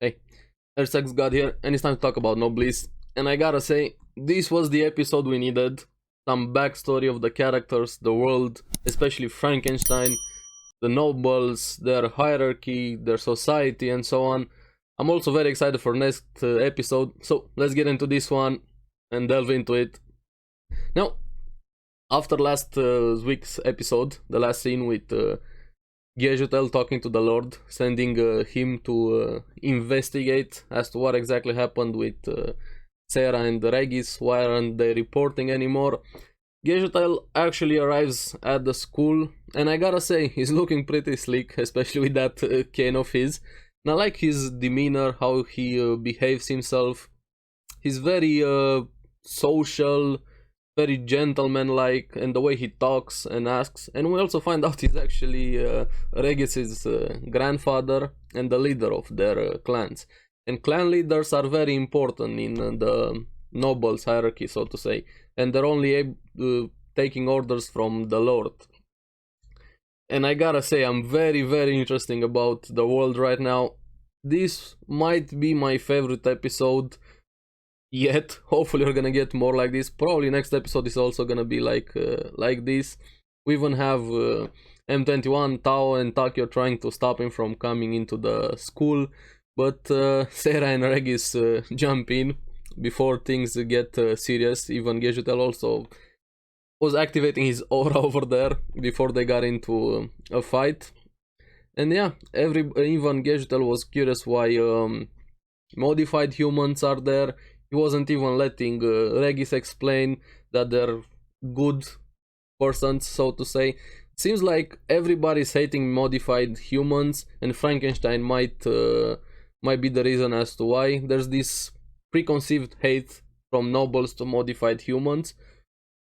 Hey, ARESxGOD here, and it's time to talk about Noblesse. And I gotta say, this was the episode we needed. Some backstory of the characters, the world, especially Frankenstein, the nobles, their hierarchy, their society, and so on. I'm also very excited for next episode, so let's get into this one and delve into it. Now, after last week's episode, the last scene with Gejutel talking to the Lord, sending him to investigate as to what exactly happened with Sarah and Regis. Why aren't they reporting anymore? Gejutel actually arrives at the school, and I gotta say, he's looking pretty slick, especially with that cane of his. And I like his demeanor, how he behaves himself. He's very social, very gentleman-like, and the way he talks and asks. And we also find out he's actually Regis's grandfather and the leader of their clans. And clan leaders are very important in the nobles hierarchy, so to say, and they're only taking orders from the Lord. And I gotta say, I'm very interested about the world right now. This might be my favorite episode yet. Hopefully we're gonna get more like this. Probably next episode is also gonna be like this. We even have M21, Tao, and Takio trying to stop him from coming into the school, but Sarah and Regis jump in before things get serious. Even Gejutel also was activating his aura over there before they got into a fight. And yeah, even Gejutel was curious why modified humans are there. He wasn't even letting Regis explain that they're good persons, so to say. Seems like everybody's hating modified humans, and Frankenstein might be the reason as to why. There's this preconceived hate from nobles to modified humans,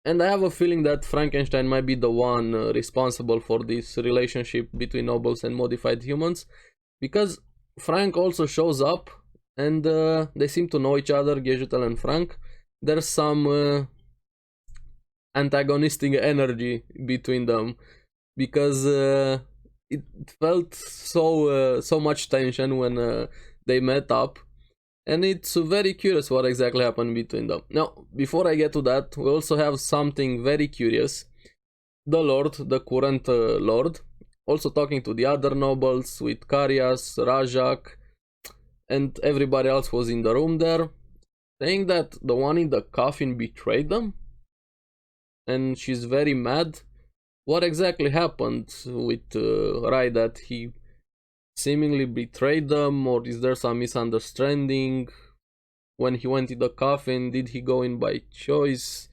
and I have a feeling that Frankenstein might be the one responsible for this relationship between nobles and modified humans, because Frank also shows up, and they seem to know each other, Gejutel and Frank. There's some antagonistic energy between them, because it felt so much tension when they met up, and it's very curious what exactly happened between them. Now, before I get to that, we also have something very curious. The Lord, the current Lord, also talking to the other nobles with Karias, Rajak, and everybody else was in the room there, saying that the one in the coffin betrayed them, and she's very mad. What exactly happened with Rai, that he seemingly betrayed them, or is there some misunderstanding? When he went in the coffin, did he go in by choice?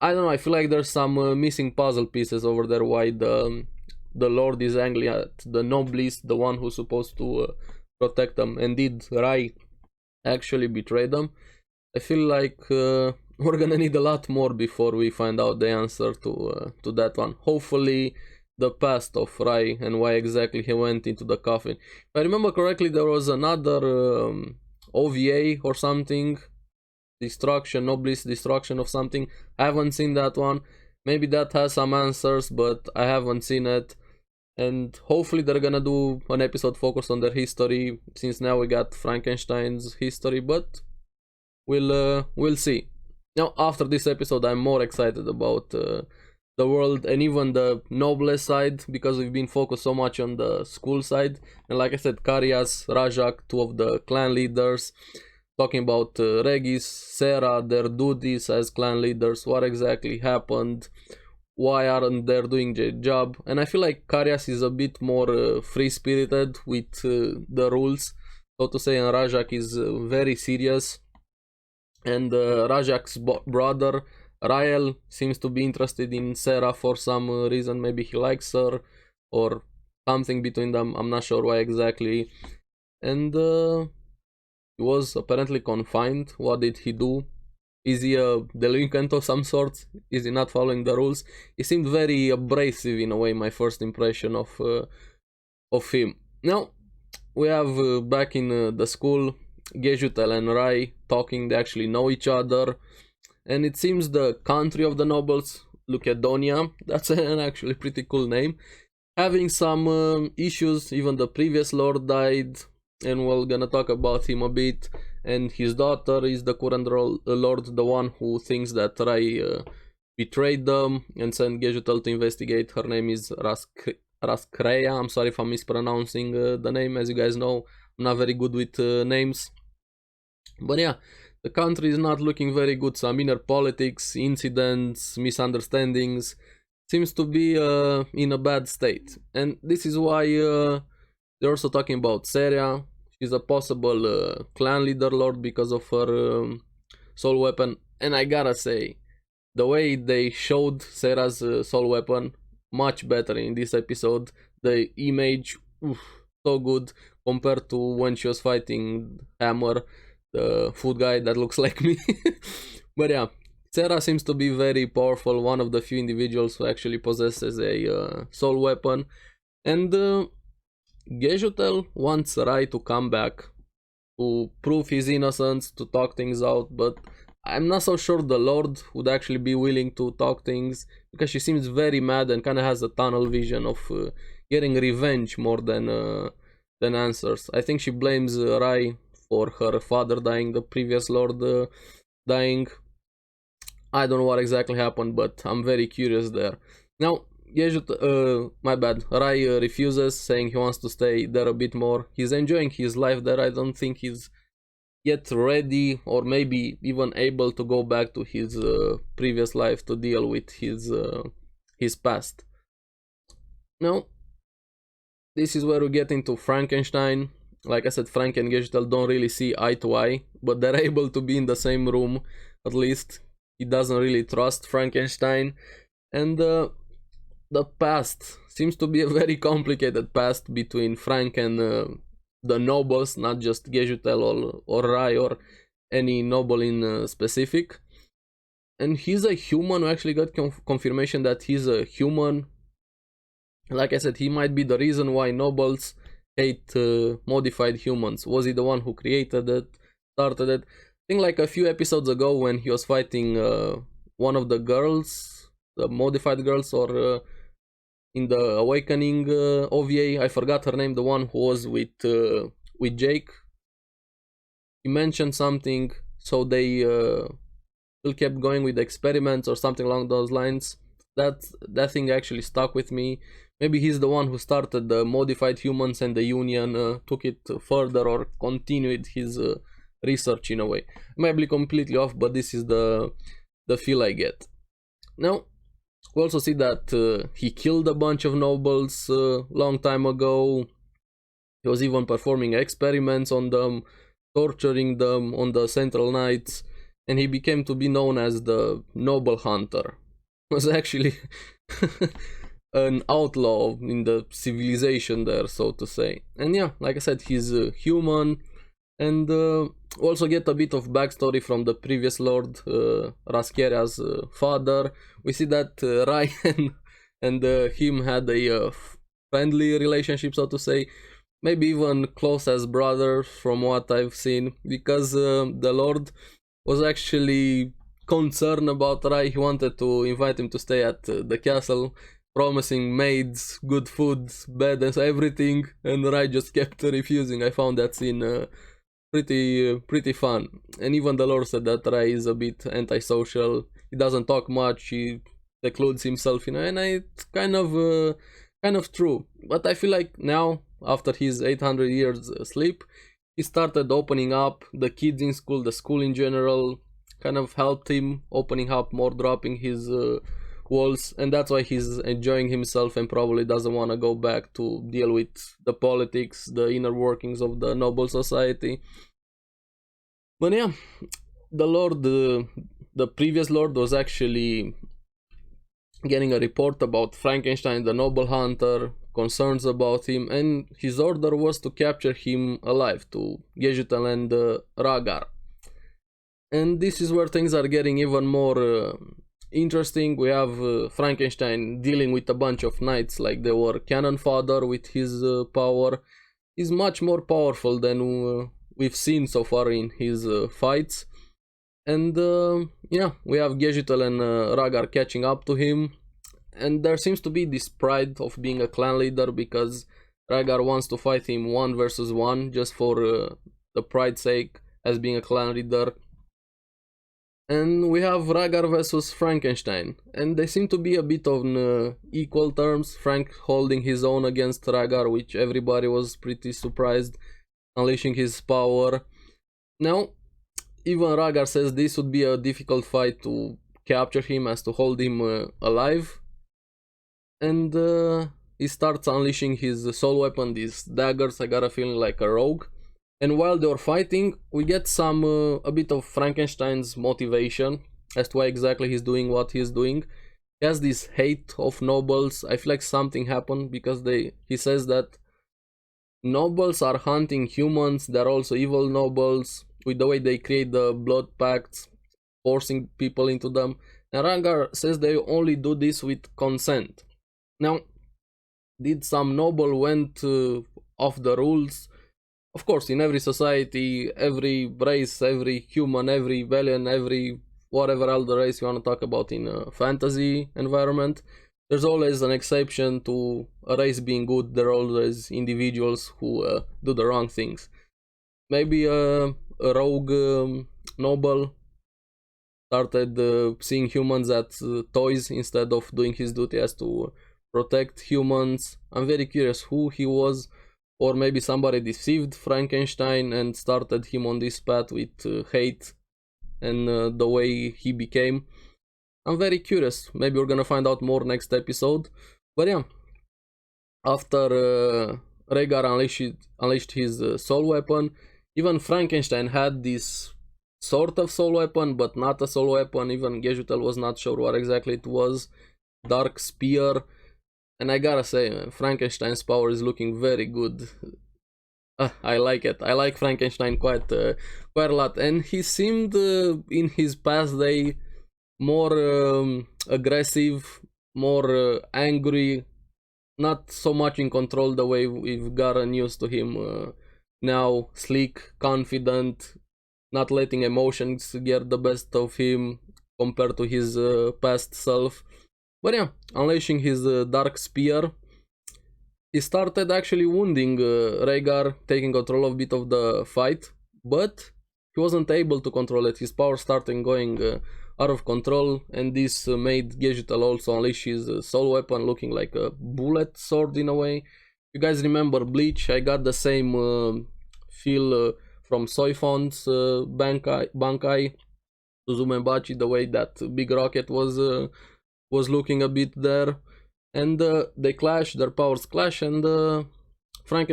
I don't know, I feel like there's some missing puzzle pieces over there, why the Lord is angry at the Noblesse, the one who's supposed to protect them, and did Rai actually betray them? I feel like we're gonna need a lot more before we find out the answer to that one. Hopefully the past of Rai and why exactly he went into the coffin. If I remember correctly, there was another OVA or something, destruction, Noblesse destruction of something. I haven't seen that one. Maybe that has some answers, but I haven't seen it. And hopefully they're gonna do an episode focused on their history, since now we got Frankenstein's history, but we'll see. Now, after this episode, I'm more excited about the world and even the Noblesse side, because we've been focused so much on the school side. And like I said, Karias, Rajak, two of the clan leaders, talking about Regis, Sarah, their duties as clan leaders, what exactly happened, why aren't they doing their job. And I feel like Karias is a bit more free-spirited with the rules, so to say, and Rajak is very serious. And Rajak's brother, Rael, seems to be interested in Sarah for some reason. Maybe he likes her, or something between them, I'm not sure why exactly. And he was apparently confined. What did he do? Is he a delinquent of some sort? Is he not following the rules? He seemed very abrasive in a way, my first impression of him. Now, we have back in the school, Gejutel and Rai talking. They actually know each other, and it seems the country of the nobles, Lucadonia, that's an actually pretty cool name, having some issues. Even the previous lord died. and we're gonna talk about him a bit. And his daughter is the current lord, the one who thinks that Rai betrayed them and sent Gejutel to investigate. Her name is Raskreya. I'm sorry if I'm mispronouncing the name. As you guys know, I'm not very good with names. But yeah, the country is not looking very good. Some inner politics, incidents, misunderstandings seems to be in a bad state. And this is why they're also talking about Seria. She's a possible clan leader lord because of her soul weapon. And I gotta say, the way they showed Sarah's soul weapon, much better in this episode. The image, oof, so good compared to when she was fighting Hammer, the food guy that looks like me. But yeah, Sarah seems to be very powerful, one of the few individuals who actually possesses a soul weapon. And Gejutel wants Rai to come back to prove his innocence, to talk things out, but I'm not so sure the Lord would actually be willing to talk things, because she seems very mad and kind of has a tunnel vision of getting revenge more than answers. I think she blames Rai for her father dying, the previous Lord dying. I don't know what exactly happened, but I'm very curious there. Now, my bad. Rai refuses, saying he wants to stay there a bit more. He's enjoying his life there. I don't think he's yet ready or maybe even able to go back to his previous life to deal with his past. Now, this is where we get into Frankenstein. Like I said, Frank and Gejutel don't really see eye to eye, but they're able to be in the same room. At least he doesn't really trust Frankenstein. And the past seems to be a very complicated past between Frank and the nobles, not just Gejutel or Rai or any noble in specific. And he's a human. We actually got confirmation that he's a human. Like I said, he might be the reason why nobles hate modified humans. Was he the one who created it, started it? I think like a few episodes ago when he was fighting one of the girls, the modified girls, or in the Awakening OVA, I forgot her name, the one who was with Jake. He mentioned something, so they still kept going with experiments or something along those lines. That thing actually stuck with me. Maybe he's the one who started the modified humans and the Union took it further or continued his research in a way. I might be completely off, but this is the feel I get. Now, we also see that he killed a bunch of nobles long time ago. He was even performing experiments on them, torturing them on the Central Knights, and he became to be known as the Noble Hunter. He was actually an outlaw in the civilization there, so to say. And yeah, like I said, he's human. And also get a bit of backstory from the previous Lord, Raskeria's father. We see that Ryan and him had a friendly relationship, so to say. Maybe even close as brothers from what I've seen. Because the Lord was actually concerned about Rai. He wanted to invite him to stay at the castle, promising maids, good food, bed and everything. And Rai just kept refusing. I found that scene pretty fun. And even the Lord said that Rai is a bit antisocial. He doesn't talk much. He secludes himself, and it's kind of true. But I feel like now, after his 800 years sleep, he started opening up. The kids in school, the school in general, kind of helped him opening up more, dropping his walls, and that's why he's enjoying himself and probably doesn't want to go back to deal with the politics, the inner workings of the noble society. But yeah, the Lord, the previous Lord, was actually getting a report about Frankenstein, the noble hunter, concerns about him, and his order was to capture him alive, to Gejutel and Ragar. And this is where things are getting even more interesting. We have Frankenstein dealing with a bunch of knights like they were cannon fodder with his power. He's much more powerful than we've seen so far in his fights. And yeah, we have Gejutel and Ragar catching up to him. And there seems to be this pride of being a clan leader, because Rhaegar wants to fight him 1 versus 1 just for the pride's sake as being a clan leader. And we have Rhaegar versus Frankenstein, and they seem to be a bit on equal terms. Frank holding his own against Rhaegar, which everybody was pretty surprised, unleashing his power. Now, even Rhaegar says this would be a difficult fight to capture him, as to hold him alive. And he starts unleashing his soul weapon, these daggers. I got a feeling like a rogue. And while they were fighting, we get some a bit of Frankenstein's motivation as to why exactly he's doing what he's doing. He has this hate of nobles. I feel like something happened because he says that nobles are hunting humans. They're also evil nobles with the way they create the blood pacts, forcing people into them. And Rhaegar says they only do this with consent. Now, did some noble went off the rules? Of course, in every society, every race, every human, every alien, every whatever other race you want to talk about in a fantasy environment, there's always an exception to a race being good. There are always individuals who do the wrong things. Maybe a rogue noble started seeing humans as toys instead of doing his duty as to protect humans. I'm very curious who he was. Or maybe somebody deceived Frankenstein and started him on this path with hate and the way he became. I'm very curious. Maybe we're gonna find out more next episode. But yeah, after Rhaegar unleashed his soul weapon, even Frankenstein had this sort of soul weapon, but not a soul weapon. Even Gesjutel was not sure what exactly it was. Dark spear. And I gotta say, man, Frankenstein's power is looking very good. I like it. I like Frankenstein quite a lot. And he seemed in his past day more aggressive, more angry, not so much in control the way we've gotten used to him now. Sleek, confident, not letting emotions get the best of him compared to his past self. But yeah, unleashing his dark spear, he started actually wounding Rhaegar, taking control of a bit of the fight, but he wasn't able to control it. His power started going out of control, and this made Gesjutel also unleash his soul weapon, looking like a bullet sword in a way. You guys remember Bleach? I got the same feel from Soifon's Bankai to Uzumaki, the way that Big Rocket was looking a bit there, and they clash, their powers clash, and Frank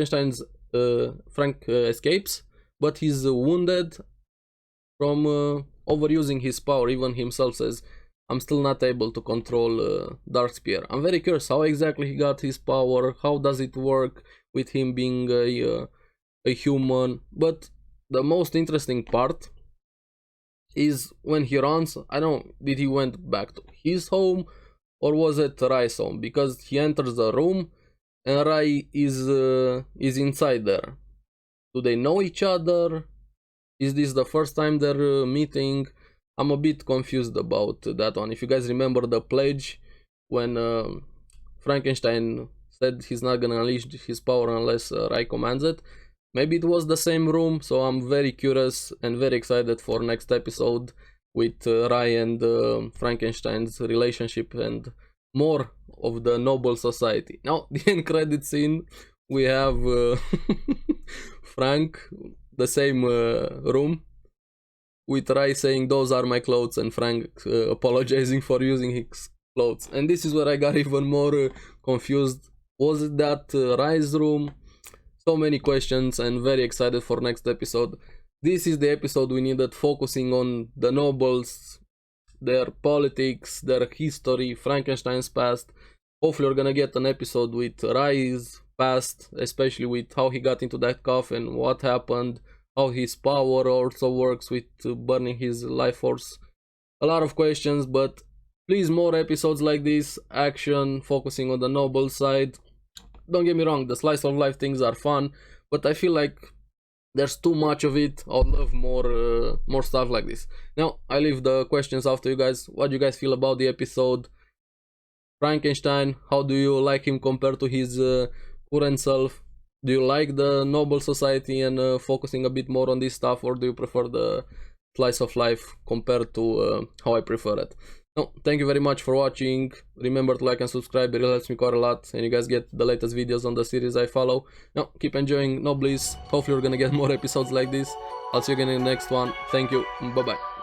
escapes, but he's wounded from overusing his power. Even himself says, I'm still not able to control Dark Spear. I'm very curious how exactly he got his power, how does it work with him being a human. But the most interesting part is when he runs. I don't know, did he went back to his home or was it Rai's home? Because he enters the room and Rai is inside there. Do they know each other? Is this the first time they're meeting? I'm a bit confused about that one. If you guys remember the pledge, when Frankenstein said he's not gonna unleash his power unless Rai commands it, maybe it was the same room. So I'm very curious and very excited for next episode with Rai and Frankenstein's relationship and more of the noble society. Now, the end credit scene, we have Frank, the same room, with Rai saying those are my clothes and Frank apologizing for using his clothes. And this is where I got even more confused. Was it that Rai's room? So many questions, and very excited for next episode. This is the episode we needed, focusing on the nobles, their politics, their history, Frankenstein's past. Hopefully we're gonna get an episode with Rai's past, especially with how he got into that coffin, what happened, how his power also works with burning his life force. A lot of questions, but please, more episodes like this, action, focusing on the noble side. Don't get me wrong, the slice of life things are fun, but I feel like there's too much of it. I would love more stuff like this. Now, I leave the questions after you guys. What do you guys feel about the episode? Frankenstein, how do you like him compared to his current self? Do you like the noble society and focusing a bit more on this stuff, or do you prefer the slice of life compared to how I prefer it? No, thank you very much for watching. Remember to like and subscribe, it really helps me quite a lot, and you guys get the latest videos on the series I follow. Now, keep enjoying Noblesse. Hopefully we're gonna get more episodes like this. I'll see you again in the next one. Thank you. Bye bye.